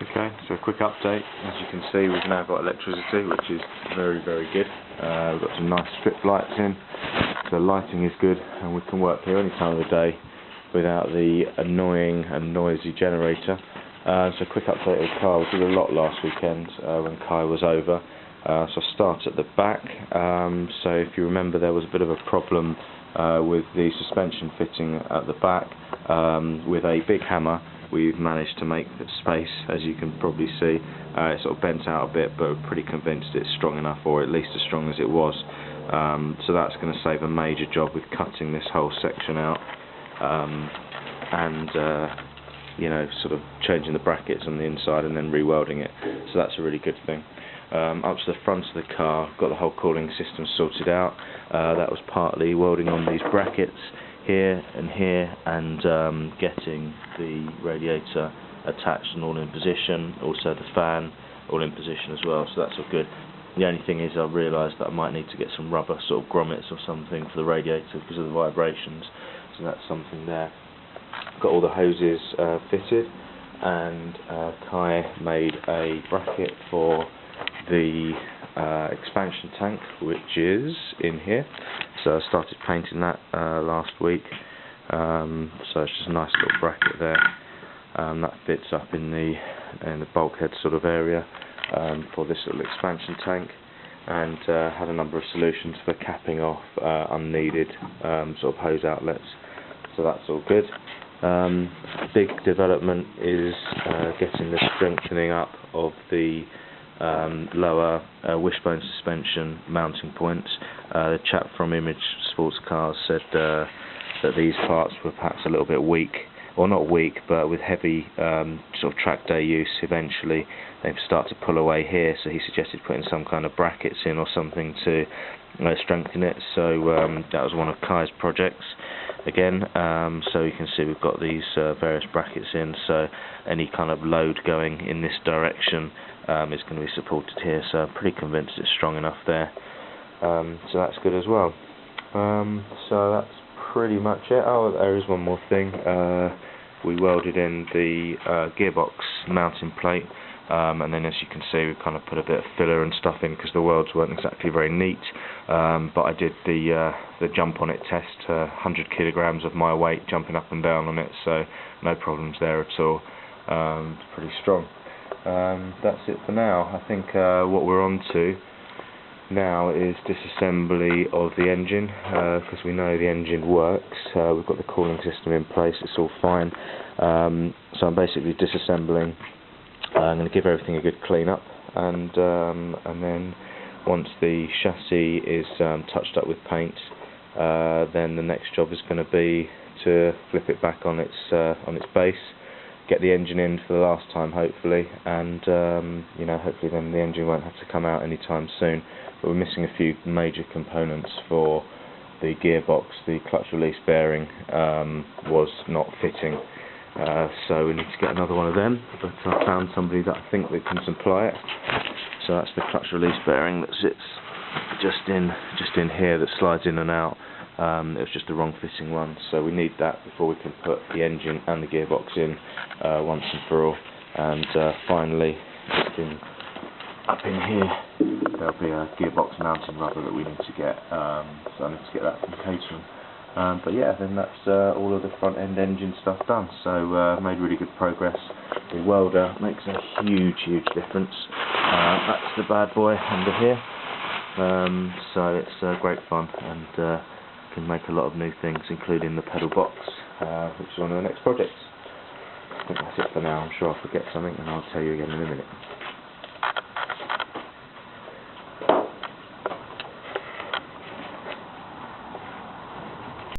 Okay, so a quick update. As you can see, we've now got electricity, which is very, very good. We've got some nice strip lights in, the lighting is good, and we can work here any time of the day without the annoying and noisy generator. So a quick update of the car. We did a lot last weekend when Kai was over. So I'll start at the back. So if you remember, there was a bit of a problem with the suspension fitting at the back. With a big hammer, we've managed to make the space, as you can probably see. It's sort of bent out a bit, but we're pretty convinced it's strong enough, or at least as strong as it was. So that's going to save a major job with cutting this whole section out and you know, sort of changing the brackets on the inside and then re-welding it. So that's a really good thing. Up to the front of the car, got the whole cooling system sorted out. That was partly welding on these brackets here and here, and getting the radiator attached and all in position, also the fan all in position as well, so that's all good. The only thing is I realised that I might need to get some rubber sort of grommets or something for the radiator because of the vibrations, so that's something there. Got all the hoses fitted, and Kai made a bracket for the expansion tank, which is in here. So I started painting that last week, so it's just a nice little bracket there. That fits up in the bulkhead sort of area for this little expansion tank, and had a number of solutions for capping off unneeded sort of hose outlets, so that's all good. Big development is getting the strengthening up of the lower wishbone suspension mounting points. The chap from Image Sports Cars said that these parts were perhaps a little bit weak, or not weak, but with heavy sort of track day use, eventually they've started to pull away here, so he suggested putting some kind of brackets in or something to strengthen it. So that was one of Kai's projects again. So you can see we've got these various brackets in, so any kind of load going in this direction is going to be supported here, so I'm pretty convinced it's strong enough there. So that's good as well. So that's pretty much it. Oh, there is one more thing. We welded in the gearbox mounting plate, and then as you can see we kind of put a bit of filler and stuff in because the welds weren't exactly very neat, but I did the jump on it test, 100 kilograms of my weight jumping up and down on it, so no problems there at all. It's pretty strong. That's it for now. I think what we're on to now is disassembly of the engine, because we know the engine works. We've got the cooling system in place, it's all fine. So I'm basically disassembling. I'm going to give everything a good clean up, and then once the chassis is touched up with paint, then the next job is going to be to flip it back on its base, get the engine in for the last time hopefully, and you know, hopefully then the engine won't have to come out anytime soon. But we're missing a few major components for the gearbox. The clutch release bearing was not fitting, so we need to get another one of them, but I found somebody that I think that can supply it. So that's the clutch release bearing that sits just in here, that slides in and out. It was just the wrong fitting one, so we need that before we can put the engine and the gearbox in once and for all. And finally, up in here, there'll be a gearbox mounting rubber that we need to get, so I need to get that from catering. But yeah, then that's all of the front end engine stuff done, so made really good progress. The welder makes a huge difference. That's the bad boy under here, so it's great fun, and can make a lot of new things, including the pedal box, which is one of the next projects. I think that's it for now. I'm sure I'll forget something, and I'll tell you again in a minute.